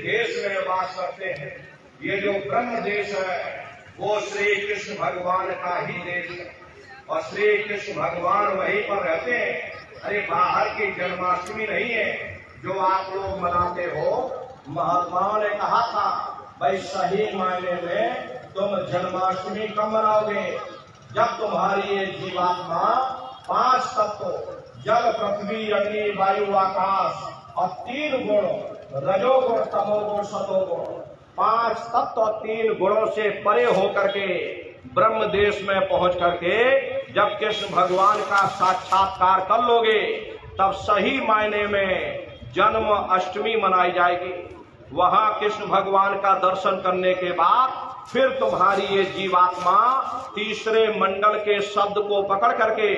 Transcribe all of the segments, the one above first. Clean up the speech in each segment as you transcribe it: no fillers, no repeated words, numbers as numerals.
देश में वास करते हैं। ये जो ब्रह्म देश है वो श्री कृष्ण भगवान का ही देश है और श्री कृष्ण भगवान वहीं पर रहते हैं। अरे बाहर की जन्माष्टमी नहीं है जो आप लोग मनाते हो। महात्माओं ने कहा था भाई सही मायने में तुम जन्माष्टमी कब मनाओगे? जब तुम्हारी ये जीवात्मा 5 तत्व जल पृथ्वी अग्नि वायु आकाश और 3 गुण रजोगुण तमोगुण सतोगुण 5 तत्व और 3 गुणों से परे होकर के ब्रह्म देश में पहुंच करके जब कृष्ण भगवान का साक्षात्कार कर लोगे तब सही मायने में जन्म अष्टमी मनाई जाएगी। वहां कृष्ण भगवान का दर्शन करने के बाद फिर तुम्हारी ये जीवात्मा तीसरे मंडल के शब्द को पकड़ करके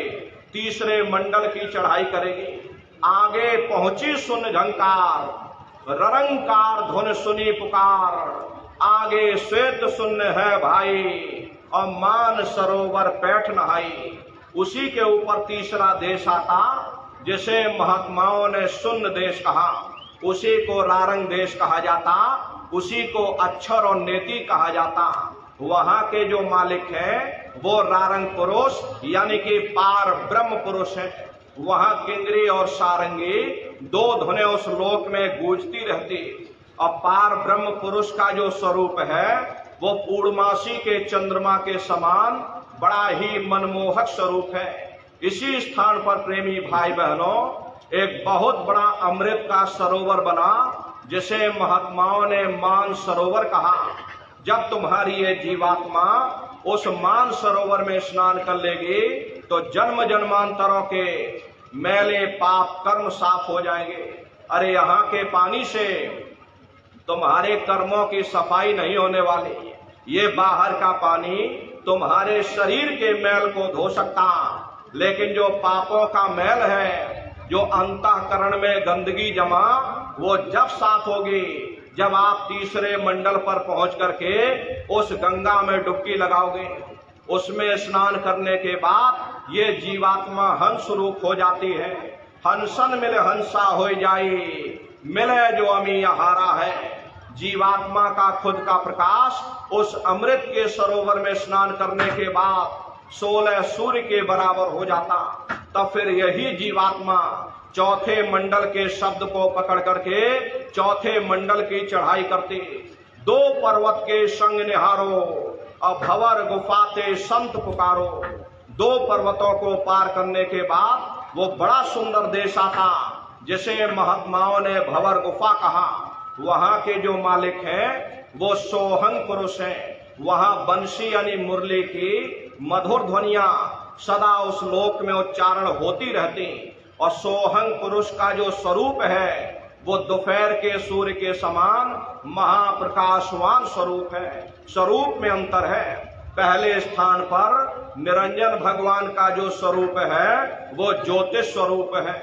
तीसरे मंडल की चढ़ाई करेगी। आगे पहुंची सुन झंकार ररंकार धुन सुनी पुकार, आगे श्वेत शून्य है भाई और मान सरोवर पैठ नहाई। उसी के ऊपर तीसरा देश आता जिसे महात्माओं ने शून्य देश कहा, उसी को रारंग देश कहा जाता, उसी को अक्षर और नेति कहा जाता। वहां के जो मालिक हैं वो रारंग पुरुष यानी कि पार ब्रह्म पुरुष है। वहां किंगरी और सारंगी 2 धुनें उस लोक में गूंजती रहती और पार ब्रह्म पुरुष का जो स्वरूप है वो पूर्णमासी के चंद्रमा के समान बड़ा ही मनमोहक स्वरूप है। इसी स्थान पर प्रेमी भाई बहनों एक बहुत बड़ा अमृत का सरोवर बना जिसे महात्माओं ने मान सरोवर कहा। जब तुम्हारी ये जीवात्मा उस मान सरोवर में स्नान कर लेगी तो जन्म जन्मांतरों के मैले पाप कर्म साफ हो जाएंगे। अरे यहाँ के पानी से तुम्हारे कर्मों की सफाई नहीं होने वाली, ये बाहर का पानी तुम्हारे शरीर के मैल को धो सकता, लेकिन जो पापों का मैल है, जो अंतःकरण में गंदगी जमा, वो जब साफ होगी जब आप तीसरे मंडल पर पहुंच करके उस गंगा में डुबकी लगाओगे। उसमें स्नान करने के बाद ये जीवात्मा हंस रूप हो जाती है। हंसन मिले हंसा हो जाई, मिले जो अमी हारा है। जीवात्मा का खुद का प्रकाश उस अमृत के सरोवर में स्नान करने के बाद 16 सूर्य के बराबर हो जाता। तब फिर यही जीवात्मा चौथे मंडल के शब्द को पकड़ करके चौथे मंडल की चढ़ाई करती। 2 पर्वत के संग निहारो और भंवर गुफाते संत पुकारो। 2 पर्वतों को पार करने के बाद वो बड़ा सुंदर देश आता जिसे महात्माओं ने भंवर गुफा कहा। वहां के जो मालिक हैं वो सोहंग पुरुष हैं। वहां बंशी यानी मुरली की मधुर ध्वनियां सदा उस लोक में उच्चारण होती रहती और सोहंग पुरुष का जो स्वरूप है वो दोपहर के सूर्य के समान महाप्रकाशवान स्वरूप है। स्वरूप में अंतर है। पहले स्थान पर निरंजन भगवान का जो स्वरूप है वो ज्योतिष स्वरूप है।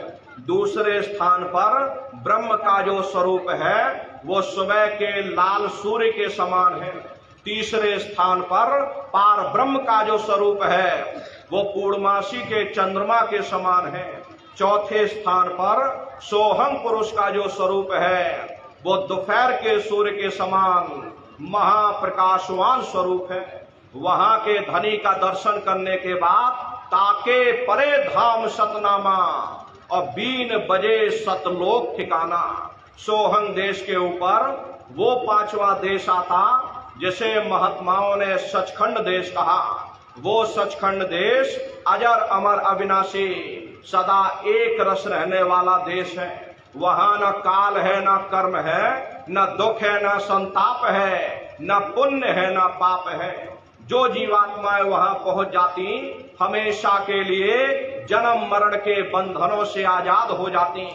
दूसरे स्थान पर ब्रह्म का जो स्वरूप है वो सुबह के लाल सूर्य के समान है। तीसरे स्थान पर पार ब्रह्म का जो स्वरूप है वो पूर्णमासी के चंद्रमा के समान है। चौथे स्थान पर सोहंग पुरुष का जो स्वरूप है वो दोपहर के सूर्य के समान महाप्रकाशवान स्वरूप है। वहां के धनी का दर्शन करने के बाद ताके परे धाम सतनामा और 3 बजे सतलोक ठिकाना। सोहंग देश के ऊपर वो 5वां देश आता जिसे महात्माओं ने सचखंड देश कहा। वो सचखंड देश अजर अमर अविनाशी सदा एक रस रहने वाला देश है। वहां न काल है, न कर्म है, न दुख है, न संताप है, न पुण्य है, न पाप है। जो जीवात्माएं वहां पहुंच जाती हमेशा के लिए जन्म मरण के बंधनों से आजाद हो जाती।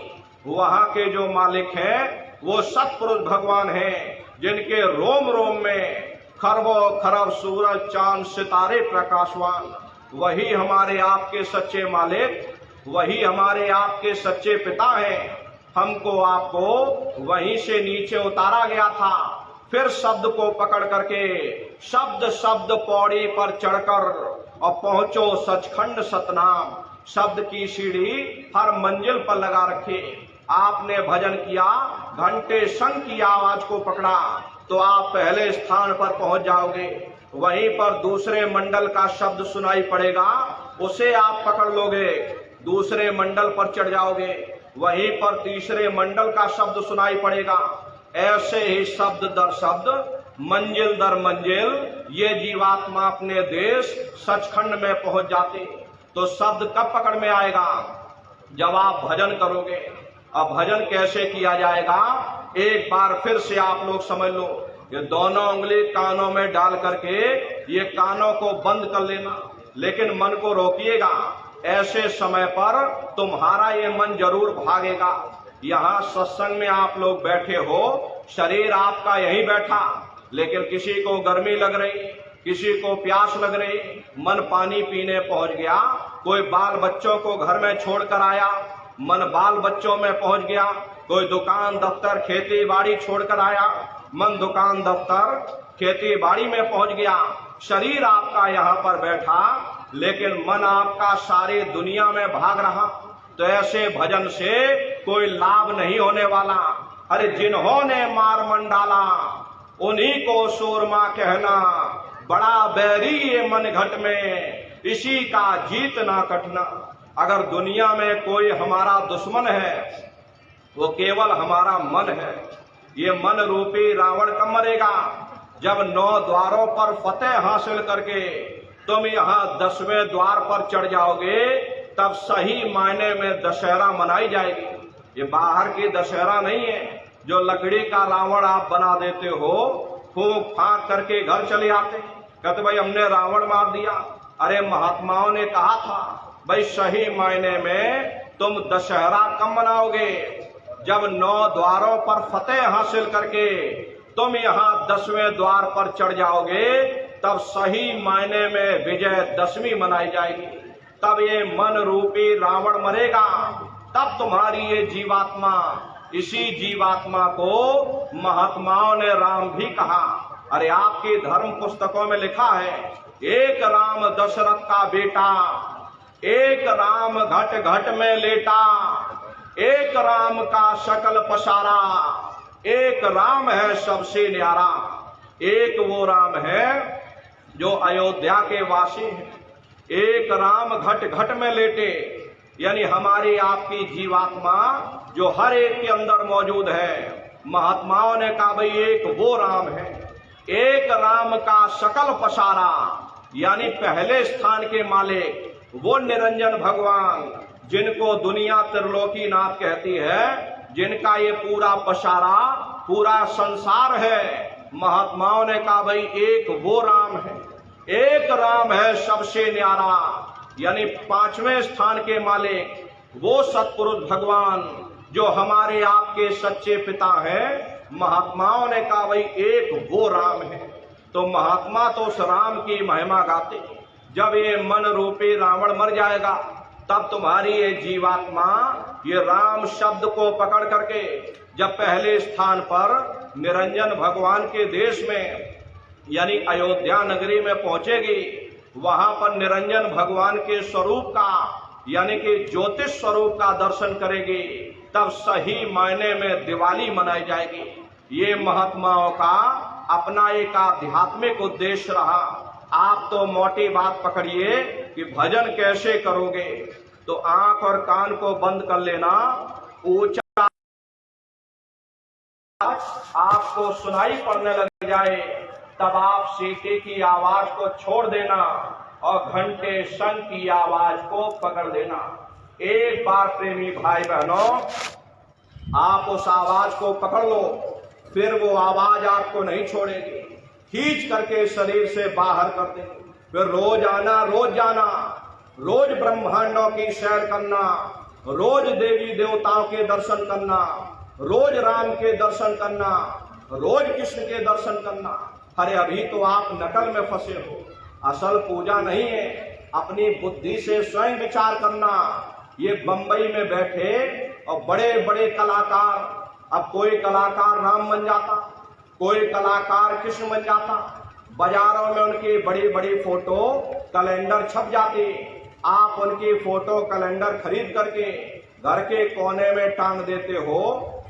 वहां के जो मालिक हैं वो सत्पुरुष भगवान हैं जिनके रोम रोम में खरबों खरब सूरज चांद सितारे प्रकाशवान। वही हमारे आपके सच्चे मालिक, वही हमारे आपके सच्चे पिता हैं। हमको आपको वहीं से नीचे उतारा गया था, फिर शब्द को पकड़ करके शब्द शब्द पौड़ी पर चढ़कर और पहुंचो सचखंड सतनाम। शब्द की सीढ़ी हर मंजिल पर लगा रखी। आपने भजन किया, घंटे शंख की आवाज को पकड़ा, तो आप पहले स्थान पर पहुंच जाओगे। वहीं पर दूसरे मंडल का शब्द सुनाई पड़ेगा, उसे आप पकड़ लोगे, दूसरे मंडल पर चढ़ जाओगे। वहीं पर तीसरे मंडल का शब्द सुनाई पड़ेगा। ऐसे ही शब्द दर शब्द, मंजिल दर मंजिल ये जीवात्मा अपने देश सचखंड में पहुंच जाते। तो शब्द कब पकड़ में आएगा? जब आप भजन करोगे। अब भजन कैसे किया जाएगा? एक बार फिर से आप लोग समझ लो। ये दोनों उंगली कानों में डाल करके ये कानों को बंद कर लेना, लेकिन मन को रोकिएगा। ऐसे समय पर तुम्हारा ये मन जरूर भागेगा। यहाँ सत्संग में आप लोग बैठे हो, शरीर आपका यहीं बैठा, लेकिन किसी को गर्मी लग रही, किसी को प्यास लग रही, मन पानी पीने पहुंच गया। कोई बाल बच्चों को घर में छोड़कर आया, मन बाल बच्चों में पहुंच गया। कोई दुकान दफ्तर खेती बाड़ी छोड़कर आया, मन दुकान दफ्तर खेती बाड़ी में पहुंच गया। शरीर आपका यहाँ पर बैठा, लेकिन मन आपका सारी दुनिया में भाग रहा। तो ऐसे भजन से कोई लाभ नहीं होने वाला। अरे जिन्होंने मार मन डाला, उन्हीं को सूरमा कहना, बड़ा बैरी ये मन घट में, इसी का जीत ना कटना। अगर दुनिया में कोई हमारा दुश्मन है, वो केवल हमारा मन है। ये मन रूपी रावण कब मरेगा? जब 9 द्वारों पर फतेह हासिल करके तुम यहाँ 10वें द्वार पर चढ़ जाओगे, तब सही मायने में दशहरा मनाई जाएगी। ये बाहर की दशहरा नहीं है, जो लकड़ी का रावण आप बना देते हो, फूंक फांक करके घर चले आते, कहते भाई हमने रावण मार दिया। अरे महात्माओं ने कहा था भाई सही मायने में तुम दशहरा कब मनाओगे? जब 9 द्वारों पर फतेह हासिल करके तुम यहाँ 10वें द्वार पर चढ़ जाओगे, तब सही मायने में विजयदशमी मनाई जाएगी। तब ये मन रूपी रावण मरेगा, तब तुम्हारी ये जीवात्मा, इसी जीवात्मा को महात्माओं ने राम भी कहा। अरे आपकी धर्म पुस्तकों में लिखा है, एक राम दशरथ का बेटा, एक राम घट घट में लेटा, एक राम का शकल पसारा, एक राम है सबसे न्यारा। एक वो राम है जो अयोध्या के वासी हैं, एक राम घट घट में लेटे, यानी हमारी आपकी जीवात्मा जो हर एक के अंदर मौजूद है। महात्माओं ने कहा भाई एक वो राम है, एक राम का शकल पसारा, यानी पहले स्थान के मालिक वो निरंजन भगवान, जिनको दुनिया त्रिलोकी नाथ कहती है, जिनका ये पूरा पसारा पूरा संसार है। महात्माओं ने कहा भाई एक वो राम है, एक राम है सबसे न्यारा, यानी 5वें स्थान के मालिक वो सतपुरुष भगवान जो हमारे आपके सच्चे पिता हैं। महात्माओं ने कहा भाई एक वो राम है। तो महात्मा तो उस राम की महिमा गाते। जब ये मन रूपी रावण मर जाएगा, तब तुम्हारी ये जीवात्मा ये राम शब्द को पकड़ करके जब पहले स्थान पर निरंजन भगवान के देश में यानी अयोध्या नगरी में पहुंचेगी, वहां पर निरंजन भगवान के स्वरूप का यानी कि ज्योतिष स्वरूप का दर्शन करेगी, तब सही मायने में दिवाली मनाई जाएगी। ये महात्माओं का अपना एक आध्यात्मिक उद्देश्य रहा। आप तो मोटी बात पकड़िए कि भजन कैसे करोगे, तो आंख और कान को बंद कर लेना, ऊंचा आपको सुनाई पड़ने लग जाए, तब आप सीटी की आवाज को छोड़ देना और घंटे शंख की आवाज को पकड़ लेना। एक बार प्रेमी भाई बहनों, आप उस आवाज को पकड़ लो, फिर वो आवाज आपको नहीं छोड़ेगी, खींच करके शरीर से बाहर कर देगी। फिर रोज आना, रोज जाना, रोज ब्रह्मांडों की सैर करना, रोज देवी देवताओं के दर्शन करना, रोज राम के दर्शन करना, रोज कृष्ण के दर्शन करना। अरे अभी तो आप नकल में फंसे हो, असल पूजा नहीं है। अपनी बुद्धि से स्वयं विचार करना। ये बंबई में बैठे और बड़े बड़े कलाकार, अब कोई कलाकार राम बन जाता, कोई कलाकार कृष्ण बन जाता, बाजारों में उनकी बड़ी बड़ी फोटो कैलेंडर छप जाती, आप उनकी फोटो कैलेंडर खरीद करके घर के कोने में टांग देते हो,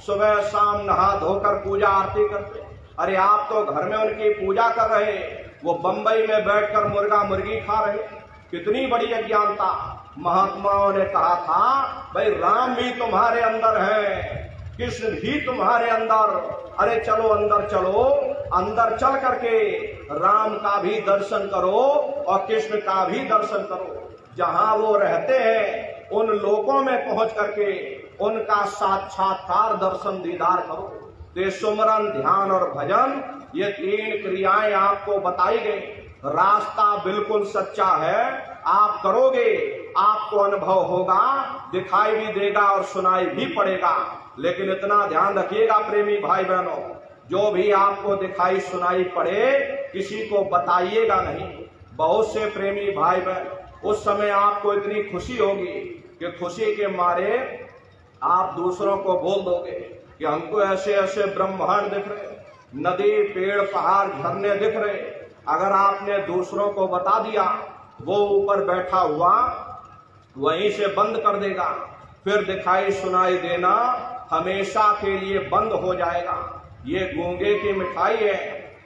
सुबह शाम नहा धोकर पूजा आरती करते। अरे आप तो घर में उनकी पूजा कर रहे, वो बंबई में बैठकर मुर्गा मुर्गी खा रहे। कितनी बड़ी अज्ञानता। महात्माओं ने कहा था भाई राम भी तुम्हारे अंदर है, कृष्ण भी तुम्हारे अंदर। अरे चलो अंदर चलो, अंदर चल करके राम का भी दर्शन करो और कृष्ण का भी दर्शन करो। जहां वो रहते हैं उन लोकों में पहुंच करके उनका साक्षात्कार दर्शन दीदार करो। तो सुमरन, ध्यान और भजन, ये 3 क्रियाएं आपको बताई गई। रास्ता बिल्कुल सच्चा है, आप करोगे आपको अनुभव होगा, दिखाई भी देगा और सुनाई भी पड़ेगा। लेकिन इतना ध्यान रखिएगा प्रेमी भाई बहनों, जो भी आपको दिखाई सुनाई पड़े किसी को बताइएगा नहीं। बहुत से प्रेमी भाई बहन उस समय आपको इतनी खुशी होगी कि खुशी के मारे आप दूसरों को बोल दोगे कि हमको ऐसे ऐसे ब्रह्मांड दिख रहे, नदी पेड़ पहाड़ झरने दिख रहे। अगर आपने दूसरों को बता दिया, वो ऊपर बैठा हुआ वहीं से बंद कर देगा, फिर दिखाई सुनाई देना हमेशा के लिए बंद हो जाएगा। ये गूंगे की मिठाई है,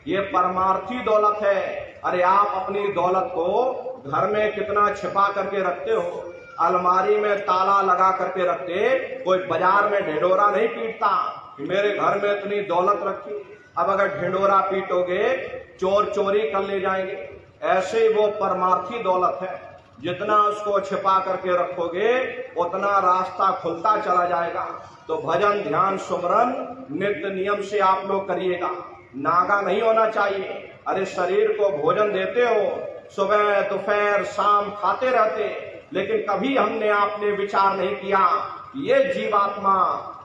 ये परमार्थी दौलत है। अरे आप अपनी दौलत को घर में कितना छिपा करके रखते हो, अलमारी में ताला लगा करके रखते। कोई बाजार में ढिंढोरा नहीं पीटता कि मेरे घर में इतनी दौलत रखी। अब अगर ढिंढोरा पीटोगे चोर चोरी कर ले जाएंगे। ऐसे वो परमार्थी दौलत है, जितना उसको छिपा करके रखोगे उतना रास्ता खुलता चला जाएगा। तो भजन ध्यान सुमरन नित्य नियम से आप लोग करिएगा, नागा नहीं होना चाहिए। अरे शरीर को भोजन देते हो, सुबह दोपहर शाम खाते रहते, लेकिन कभी हमने आपने विचार नहीं किया ये जीवात्मा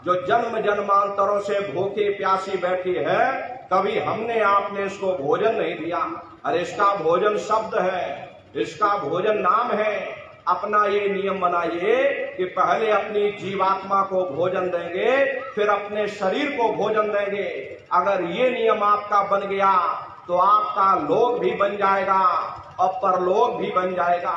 जो जन्म जन्मांतरों से भूखी प्यासी बैठी है, कभी हमने आपने इसको भोजन नहीं दिया। अरे इसका भोजन शब्द है, इसका भोजन नाम है। अपना ये नियम बनाइए कि पहले अपनी जीवात्मा को भोजन देंगे, फिर अपने शरीर को भोजन देंगे। अगर ये नियम आपका बन गया तो आपका लोक भी बन जाएगा और परलोक भी बन जाएगा।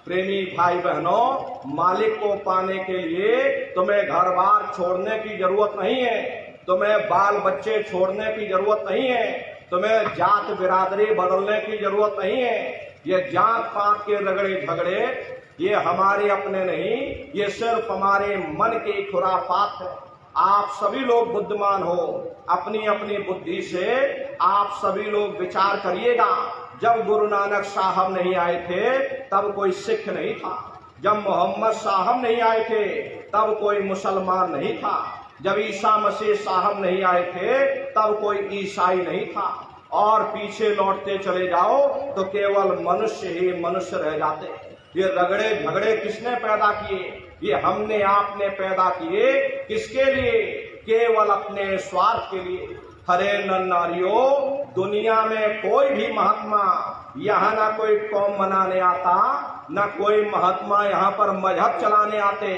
प्रेमी भाई बहनों, मालिक को पाने के लिए तुम्हें घर बार छोड़ने की जरूरत नहीं है, तुम्हें बाल बच्चे छोड़ने की जरूरत नहीं है, तुम्हें जात बिरादरी बदलने की जरूरत नहीं है। ये जात पात के रगड़े झगड़े ये हमारे अपने नहीं, ये सिर्फ हमारे मन की खुराफात है। आप सभी लोग बुद्धिमान हो, अपनी अपनी बुद्धि से आप सभी लोग विचार करिएगा। जब गुरु नानक साहब नहीं आए थे तब कोई सिख नहीं था, जब मोहम्मद साहब नहीं आए थे तब कोई मुसलमान नहीं था, जब ईसा मसीह साहब नहीं आए थे तब कोई ईसाई नहीं था। और पीछे लौटते चले जाओ तो केवल मनुष्य ही मनुष्य रह जाते। ये रगड़े झगड़े किसने पैदा किए? ये हमने आपने पैदा किए। किसके लिए? केवल अपने स्वार्थ के लिए। हरे नर नारियों, दुनिया में कोई भी महात्मा यहाँ ना कोई कौम मनाने आता, ना कोई महात्मा यहाँ पर मजहब चलाने आते,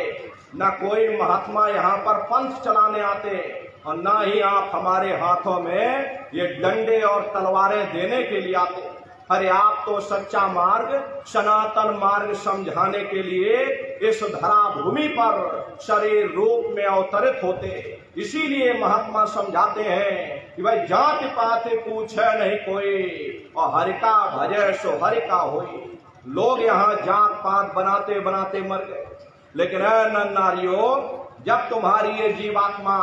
ना कोई महात्मा यहाँ पर पंथ चलाने आते, और ना ही आप हमारे हाथों में ये डंडे और तलवारें देने के लिए आते। अरे आप तो सच्चा मार्ग, सनातन मार्ग समझाने के लिए इस धरा भूमि पर शरीर रूप में अवतरित होते। इसीलिए महात्मा समझाते हैं कि भाई जात पात पूछे नहीं कोई, और हरि का भजे सो हरि का होई। लोग यहाँ जात पात बनाते बनाते मर गए। लेकिन नर नारियों, जब तुम्हारी ये जीवात्मा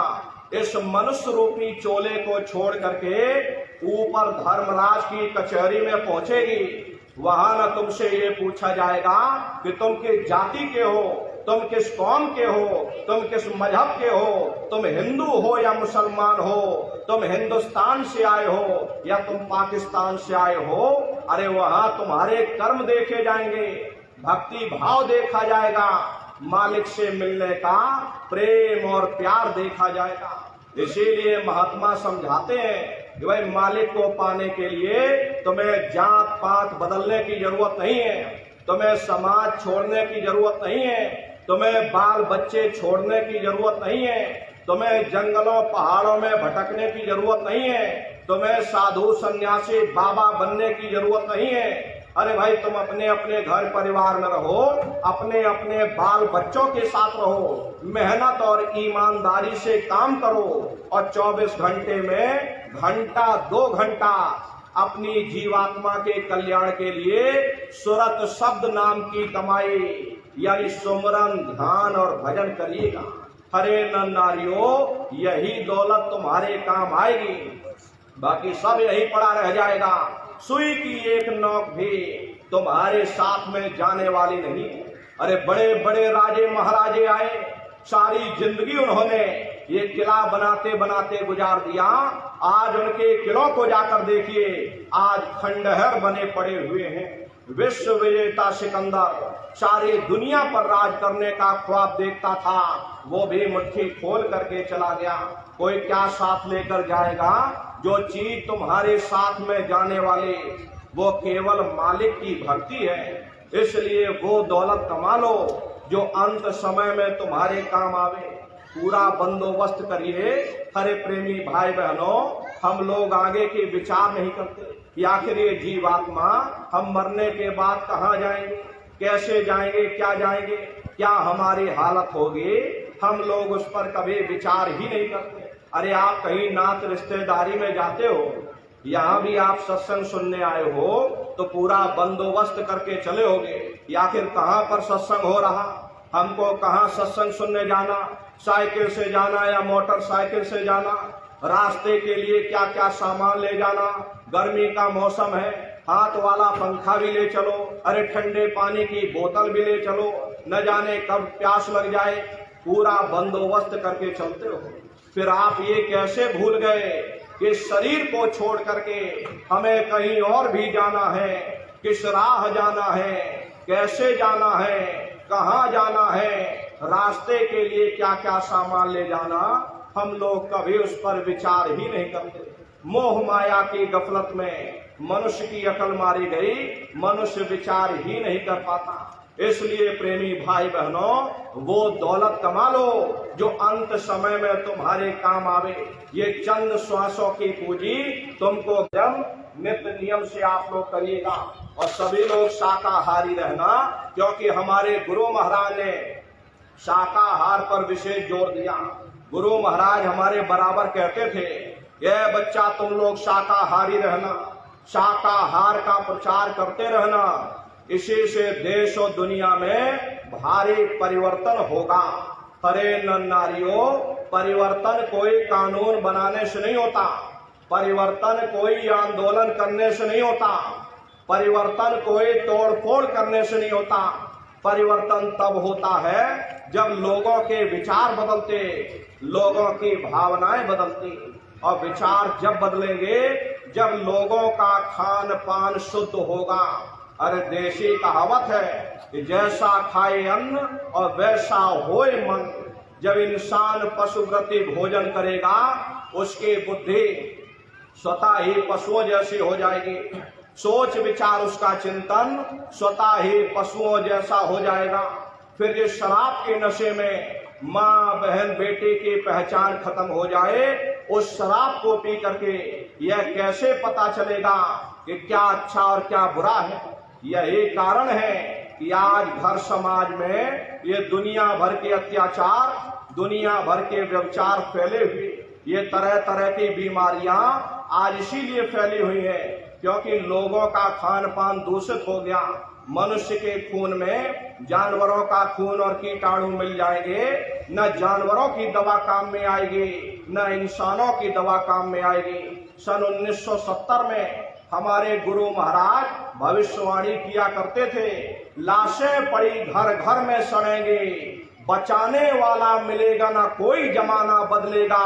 इस मनुष्य रूपी चोले को छोड़ करके ऊपर धर्मराज की कचहरी में पहुंचेगी, वहां न तुमसे ये पूछा जाएगा कि तुम किस जाति के हो, तुम किस कौम के हो, तुम किस मजहब के हो, तुम हिंदू हो या मुसलमान हो, तुम हिंदुस्तान से आए हो या तुम पाकिस्तान से आए हो। अरे वहां तुम्हारे कर्म देखे जाएंगे, भक्ति भाव देखा जाएगा, मालिक से मिलने का प्रेम और प्यार देखा जाएगा। इसीलिए महात्मा समझाते हैं कि भाई मालिक को पाने के लिए तुम्हें जात पात बदलने की जरूरत नहीं है, तुम्हें समाज छोड़ने की जरूरत नहीं है, तुम्हें बाल बच्चे छोड़ने की जरूरत नहीं है, तुम्हें जंगलों पहाड़ों में भटकने की जरूरत नहीं है, तुम्हें साधु सन्यासी बाबा बनने की जरूरत नहीं है। अरे भाई तुम अपने अपने घर परिवार में रहो, अपने अपने बाल बच्चों के साथ रहो, मेहनत और ईमानदारी से काम करो और 24 घंटे में घंटा 2 घंटा अपनी जीवात्मा के कल्याण के लिए सुरत शब्द नाम की कमाई यानी सुमरन ध्यान और भजन करिएगा। हरे नर नारियों, यही दौलत तुम्हारे काम आएगी, बाकी सब यही पड़ा रह जाएगा। सुई की एक नोक भी तुम्हारे साथ में जाने वाली नहीं। अरे बड़े बड़े राजे महाराजे आए, सारी जिंदगी उन्होंने ये किला बनाते बनाते गुजार दिया। आज उनके किलों को जाकर देखिए, आज खंडहर बने पड़े हुए हैं। विश्व विजेता सिकंदर सारी दुनिया पर राज करने का ख्वाब देखता था, वो भी मुट्ठी खोल करके चला गया। कोई क्या साथ लेकर जाएगा? जो चीज तुम्हारे साथ में जाने वाले वो केवल मालिक की भक्ति है। इसलिए वो दौलत कमा लो जो अंत समय में तुम्हारे काम आवे। पूरा बंदोबस्त करिए। हरे प्रेमी भाई बहनों, हम लोग आगे के विचार नहीं करते कि आखिर ये जीवात्मा हम मरने के बाद कहाँ जाएंगे, कैसे जाएंगे, क्या जाएंगे, क्या हमारी हालत होगी, हम लोग उस पर कभी विचार ही नहीं करते। अरे आप कहीं नात रिश्तेदारी में जाते हो, यहाँ भी आप सत्संग सुनने आए हो तो पूरा बंदोबस्त करके चले होगे कि आखिर कहाँ पर सत्संग हो रहा, हमको कहाँ सत्संग सुनने जाना, साइकिल से जाना या मोटरसाइकिल से जाना, रास्ते के लिए क्या क्या सामान ले जाना, गर्मी का मौसम है हाथ वाला पंखा भी ले चलो, अरे ठंडे पानी की बोतल भी ले चलो, न जाने कब प्यास लग जाए, पूरा बंदोबस्त करके चलते हो। फिर आप ये कैसे भूल गए कि शरीर को छोड़ करके हमें कहीं और भी जाना है, किस राह जाना है, कैसे जाना है, कहाँ जाना है, रास्ते के लिए क्या क्या सामान ले जाना, हम लोग कभी उस पर विचार ही नहीं करते। मोह माया की गफलत में मनुष्य की अकल मारी गई, मनुष्य विचार ही नहीं कर पाता। इसलिए प्रेमी भाई बहनों, वो दौलत कमा लो जो अंत समय में तुम्हारे काम आवे। ये चंद श्वासों की पूंजी तुमको एकदम नित्य नियम से आप लोग करिएगा और सभी लोग शाकाहारी रहना, क्योंकि हमारे गुरु महाराज ने शाकाहार पर विशेष जोर दिया। गुरु महाराज हमारे बराबर कहते थे, ये बच्चा तुम लोग शाकाहारी रहना, शाकाहार का प्रचार करते रहना, इसी से देश और दुनिया में भारी परिवर्तन होगा। हरे नर नारियों, परिवर्तन कोई कानून बनाने से नहीं होता, परिवर्तन कोई आंदोलन करने से नहीं होता, परिवर्तन कोई तोड़फोड़ करने से नहीं होता। परिवर्तन तब होता है जब लोगों के विचार बदलते, लोगों की भावनाएं बदलती, और विचार जब बदलेंगे जब लोगों का खान पान शुद्ध होगा। अरे देशी कहावत है कि जैसा खाए अन्न और वैसा होए मन। जब इंसान पशुव्रती भोजन करेगा उसकी बुद्धि स्वतः ही पशुओं जैसी हो जाएगी, सोच विचार उसका चिंतन स्वतः ही पशुओं जैसा हो जाएगा। फिर जिस शराब के नशे में माँ बहन बेटी की पहचान खत्म हो जाए, उस शराब को पी करके यह कैसे पता चलेगा कि क्या अच्छा और क्या बुरा है। यही कारण है कि आज घर समाज में ये दुनिया भर के अत्याचार, दुनिया भर के व्यभिचार फैले हुए, ये तरह तरह की बीमारियां आज इसीलिए फैली हुई है क्योंकि लोगों का खान पान दूषित हो गया। मनुष्य के खून में जानवरों का खून और कीटाणु मिल जाएंगे, न जानवरों की दवा काम में आएगी, न इंसानों की दवा काम में आएगी। सन 1970 में हमारे गुरु महाराज भविष्यवाणी किया करते थे, लाशें पड़ी घर घर में सड़ेंगे, बचाने वाला मिलेगा ना कोई, जमाना बदलेगा,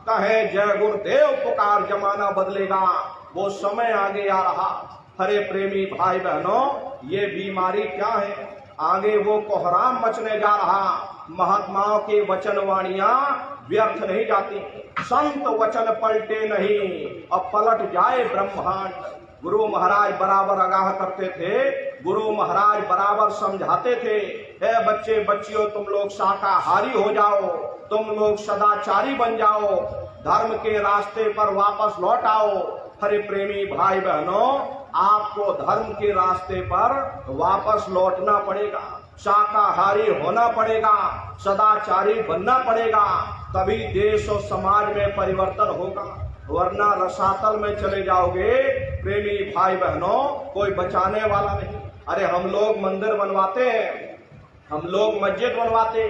कहे जय गुरुदेव पुकार, जमाना बदलेगा। वो समय आगे आ रहा। हरे प्रेमी भाई बहनों, ये बीमारी क्या है? आगे वो कोहराम मचने जा रहा। महात्माओं की वचनवाणियां व्यर्थ नहीं जाती, संत वचन पलटे नहीं अब पलट जाए ब्रह्मांड। गुरु महाराज बराबर आगाह करते थे, गुरु महाराज बराबर समझाते थे, हे बच्चे बच्चियों तुम लोग शाकाहारी हो जाओ, तुम लोग सदाचारी बन जाओ, धर्म के रास्ते पर वापस लौट आओ, हरे प्रेमी भाई बहनों, आपको धर्म के रास्ते पर वापस लौटना पड़ेगा, शाकाहारी होना पड़ेगा, सदाचारी बनना पड़ेगा, तभी देश और समाज में परिवर्तन होगा। वरना रसातल में चले जाओगे प्रेमी भाई बहनों, कोई बचाने वाला नहीं। अरे हम लोग मंदिर बनवाते हैं, हम लोग मस्जिद बनवाते,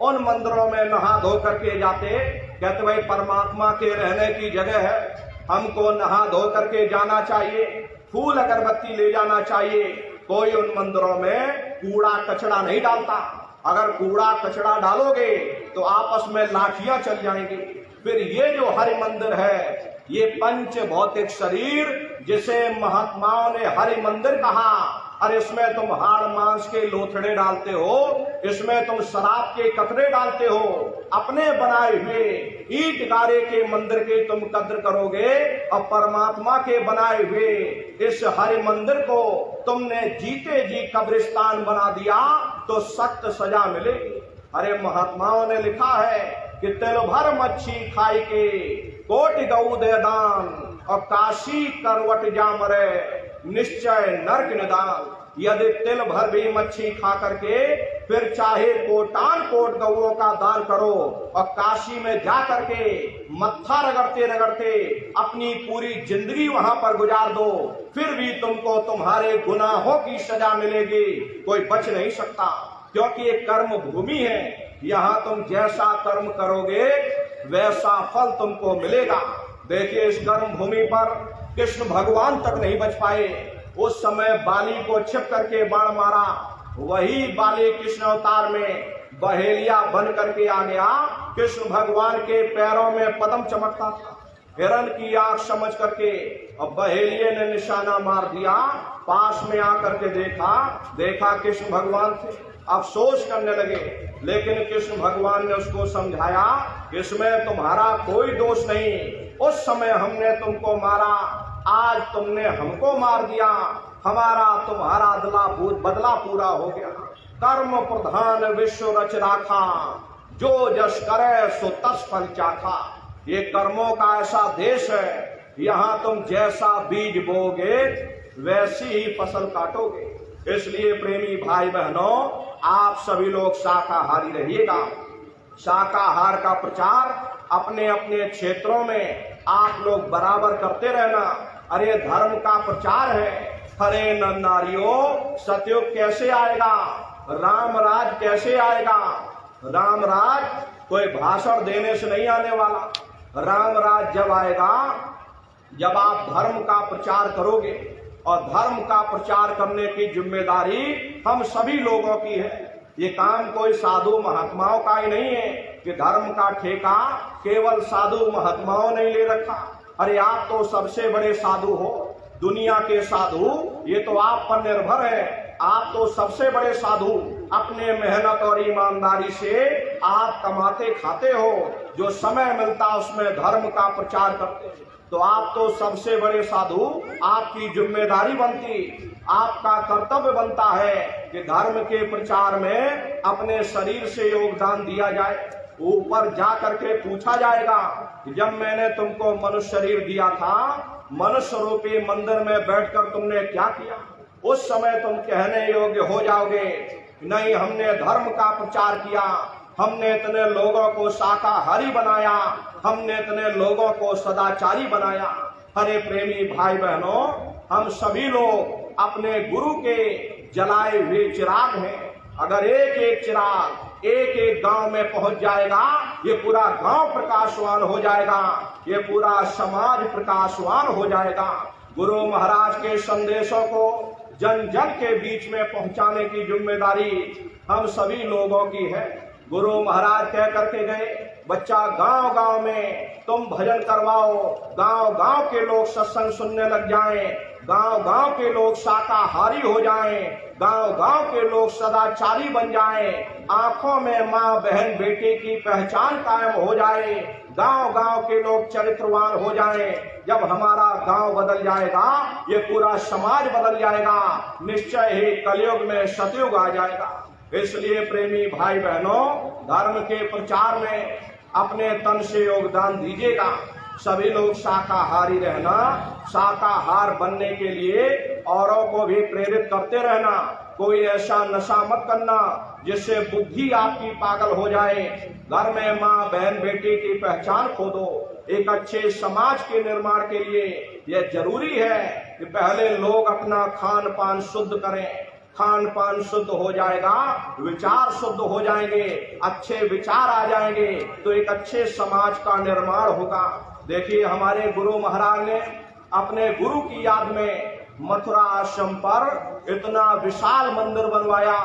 उन मंदिरों में नहा धो करके जाते, कहते भाई परमात्मा के रहने की जगह है, हमको नहा धो करके जाना चाहिए, फूल अगरबत्ती ले जाना चाहिए। कोई उन मंदिरों में कूड़ा कचरा नहीं डालता। अगर कूड़ा कचरा डालोगे तो आपस में लाठियां चल जाएंगी। फिर ये जो हरि मंदिर है, ये पंच भौतिक शरीर जिसे महात्माओं ने हरि मंदिर कहा, अरे इसमें तुम हाड़ मांस के लोथड़े डालते हो, इसमें तुम शराब के कतरे डालते हो, अपने बनाए हुए ईट गारे के मंदिर की तुम कद्र करोगे और परमात्मा के बनाए हुए इस हरि मंदिर को तुमने जीते जी कब्रिस्तान बना दिया तो सख्त सजा मिलेगी। अरे महात्माओं ने लिखा है कि तिल भर मच्छी खाई के कोटि गऊ दे दान और काशी करवट जा मरे निश्चय नरक निदान। यदि तिल भर भी मच्छी खा करके फिर चाहे कोटान कोट गऊओं का दान करो और काशी में जा करके मत्था रगड़ते रगड़ते अपनी पूरी जिंदगी वहां पर गुजार दो, फिर भी तुमको तुम्हारे गुनाहों की सजा मिलेगी, कोई बच नहीं सकता। क्योंकि ये कर्म भूमि है, यहाँ तुम जैसा कर्म करोगे वैसा फल तुमको मिलेगा। देखिए इस कर्म भूमि पर कृष्ण भगवान तक नहीं बच पाए। उस समय बाली को छिप करके बाण मारा, वही बाली कृष्ण अवतार में बहेलिया बन करके आ गया। कृष्ण भगवान के पैरों में पद्म चमकता था, हिरण की आंख समझ करके अब बहेलिये ने निशाना मार दिया। पास में आकर के देखा कृष्ण भगवान थे, अफसोस करने लगे, लेकिन कृष्ण भगवान ने उसको समझाया इसमें तुम्हारा कोई दोष नहीं, उस समय हमने तुमको मारा, आज तुमने हमको मार दिया, हमारा तुम्हारा बदला पूरा हो गया। कर्म प्रधान विश्व रच राखा, जो जस करे सो तस फल चाखा। ये कर्मों का ऐसा देश है, यहाँ तुम जैसा बीज बोगे वैसी ही फसल काटोगे। इसलिए प्रेमी भाई बहनों, आप सभी लोग शाकाहारी रहिएगा। शाकाहार का प्रचार अपने अपने क्षेत्रों में आप लोग बराबर करते रहना। अरे धर्म का प्रचार है, हरे नर नारियों, सतयुग कैसे आएगा, राम राज कैसे आएगा। राम राज कोई भाषण देने से नहीं आने वाला। राम राज जब आएगा जब आप धर्म का प्रचार करोगे, और धर्म का प्रचार करने की जिम्मेदारी हम सभी लोगों की है। ये काम कोई साधु महात्माओं का ही नहीं है कि धर्म का ठेका केवल साधु महात्माओं ने ले रखा। अरे आप तो सबसे बड़े साधु हो, दुनिया के साधु, ये तो आप पर निर्भर है। आप तो सबसे बड़े साधु, अपने मेहनत और ईमानदारी से आप कमाते खाते हो, जो समय मिलता उसमें धर्म का प्रचार करते हो, तो आप तो सबसे बड़े साधु। आपकी जिम्मेदारी बनती, आपका कर्तव्य बनता है कि धर्म के प्रचार में अपने शरीर से योगदान दिया जाए। ऊपर जा करके पूछा जाएगा कि जब मैंने तुमको मनुष्य शरीर दिया था, मनुष्य रूपी मंदिर में बैठकर तुमने क्या किया, उस समय तुम कहने योग्य हो जाओगे नहीं हमने धर्म का प्रचार किया, हमने इतने लोगों को शाकाहारी बनाया, हमने इतने लोगों को सदाचारी बनाया। हरे प्रेमी भाई बहनों, हम सभी लोग अपने गुरु के जलाए हुए चिराग हैं। अगर एक एक चिराग एक एक गांव में पहुंच जाएगा, ये पूरा गांव प्रकाशवान हो जाएगा, ये पूरा समाज प्रकाशवान हो जाएगा। गुरु महाराज के संदेशों को जन जन के बीच में पहुंचाने की जिम्मेदारी हम सभी लोगों की है। गुरु महाराज कह करके गए, बच्चा गांव गांव में तुम भजन करवाओ, गांव गांव के लोग सत्संग सुनने लग जाएं, गांव गांव के लोग शाकाहारी हो जाएं, गांव गांव के लोग सदाचारी बन जाएं, आंखों में माँ बहन बेटे की पहचान कायम हो जाए, गांव गांव के लोग चरित्रवान हो जाएं। जब हमारा गांव बदल जाएगा, ये पूरा समाज बदल जाएगा, निश्चय ही कलयुग में सतयुग आ जाएगा। इसलिए प्रेमी भाई बहनों, धर्म के प्रचार में अपने तन से योगदान दीजिएगा। सभी लोग शाकाहारी रहना, शाकाहार बनने के लिए औरों को भी प्रेरित करते रहना। कोई ऐसा नशा मत करना जिससे बुद्धि आपकी पागल हो जाए। घर में माँ बहन बेटी की पहचान खो दो। एक अच्छे समाज के निर्माण के लिए यह जरूरी है कि पहले लोग अपना खान पान शुद्ध करें। खान पान शुद्ध हो जाएगा, विचार शुद्ध हो जाएंगे, अच्छे विचार आ जाएंगे तो एक अच्छे समाज का निर्माण होगा। देखिए, हमारे गुरु महाराज ने अपने गुरु की याद में मथुरा आश्रम पर इतना विशाल मंदिर बनवाया।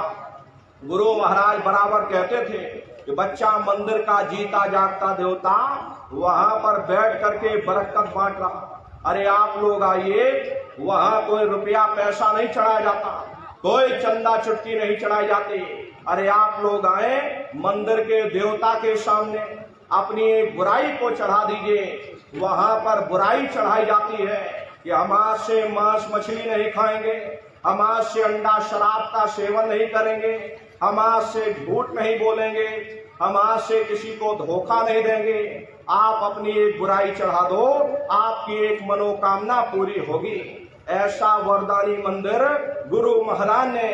गुरु महाराज बराबर कहते थे कि बच्चा मंदिर का जीता जागता देवता वहां पर बैठ करके बरकत बांट रहा। अरे आप लोग आइए, वहां कोई रुपया पैसा नहीं चढ़ाया जाता, कोई चंदा चुटकी नहीं चढ़ाई जाती। अरे आप लोग आए, मंदिर के देवता के सामने अपनी एक बुराई को चढ़ा दीजिए। वहां पर बुराई चढ़ाई जाती है कि हम आज से मांस मछली नहीं खाएंगे, हम आज से अंडा शराब का सेवन नहीं करेंगे, हम आज से झूठ नहीं बोलेंगे, हम आज से किसी को धोखा नहीं देंगे। आप अपनी एक बुराई चढ़ा दो, आपकी एक मनोकामना पूरी होगी। ऐसा वरदानी मंदिर गुरु महाराज ने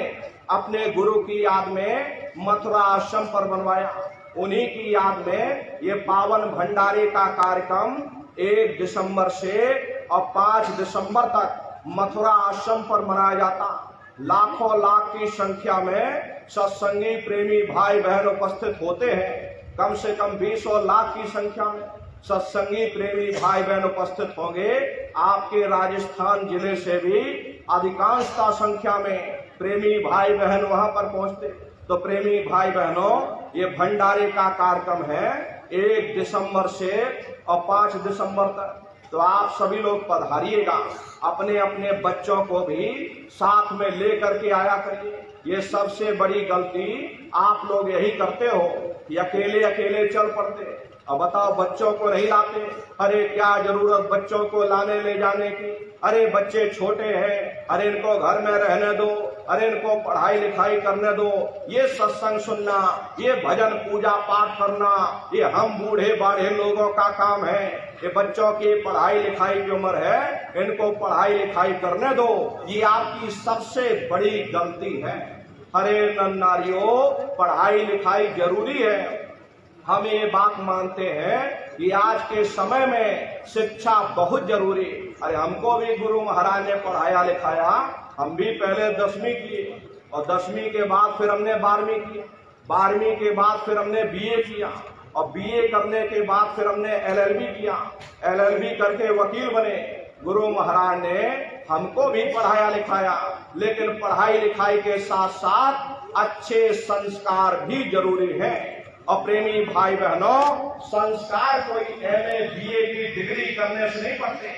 अपने गुरु की याद में मथुरा आश्रम पर बनवाया। उन्हीं की याद में ये पावन भंडारे का कार्यक्रम 1 दिसंबर से और 5 दिसंबर तक मथुरा आश्रम पर मनाया जाता। लाखों लाख की संख्या में सत्संगी प्रेमी भाई बहन उपस्थित होते हैं। कम से कम 20 लाख की संख्या में सत्संगी प्रेमी भाई बहन उपस्थित होंगे। आपके राजस्थान जिले से भी अधिकांशता संख्या में प्रेमी भाई बहन वहां पर पहुंचते। तो प्रेमी भाई बहनों, ये भंडारे का कार्यक्रम है 1 दिसंबर से और 5 दिसंबर तक। तो आप सभी लोग पधारिएगा, अपने अपने बच्चों को भी साथ में लेकर के आया करिए। ये सबसे बड़ी गलती आप लोग यही करते हो कि अकेले अकेले चल पड़ते। अब बताओ, बच्चों को नहीं लाते। अरे क्या जरूरत बच्चों को लाने ले जाने की? अरे बच्चे छोटे हैं, अरे इनको घर में रहने दो, अरे इनको पढ़ाई लिखाई करने दो। ये सत्संग सुनना, ये भजन पूजा पाठ करना, ये हम बूढ़े बाढ़े लोगों का काम है। ये बच्चों की पढ़ाई लिखाई की उम्र है, इनको पढ़ाई लिखाई करने दो। ये आपकी सबसे बड़ी गलती है। अरे नारियों, पढ़ाई लिखाई जरूरी है। हम ये बात मानते हैं कि आज के समय में शिक्षा बहुत जरूरी। अरे हमको भी गुरु महाराज ने पढ़ाया लिखाया। हम भी पहले 10वीं किए और 10वीं के बाद फिर हमने 12वीं की, 12वीं के बाद फिर हमने बीए किया और बीए करने के बाद फिर हमने एलएलबी किया। एलएलबी करके वकील बने। गुरु महाराज ने हमको भी पढ़ाया लिखाया, लेकिन पढ़ाई लिखाई के साथ साथ अच्छे संस्कार भी जरूरी हैं। और प्रेमी भाई बहनों, संस्कार कोई एमए बीए की डिग्री करने से नहीं पढ़ते,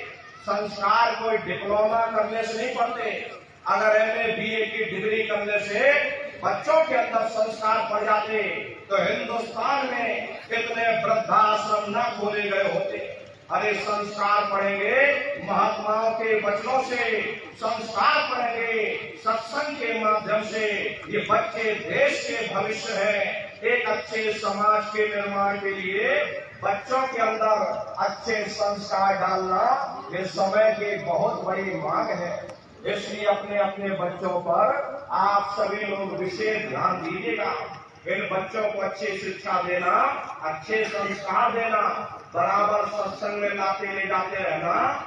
संस्कार कोई डिप्लोमा करने से नहीं पढ़ते। अगर एमए बीए की डिग्री करने से बच्चों के अंदर संस्कार पड़ जाते तो हिंदुस्तान में कितने वृद्धाश्रम न खोले गए होते। अरे संस्कार पढ़ेंगे महात्माओं के वचनों से, संस्कार पढ़ेंगे सत्संग के माध्यम से। ये बच्चे देश के भविष्य हैं। एक अच्छे समाज के निर्माण के लिए बच्चों के अंदर अच्छे संस्कार डालना ये समय की बहुत बड़ी मांग है। इसलिए अपने अपने बच्चों पर आप सभी लोग विशेष ध्यान दीजिएगा। इन बच्चों को अच्छी शिक्षा देना, अच्छे संस्कार देना, बराबर सत्संग में लाते ले जाते रहना।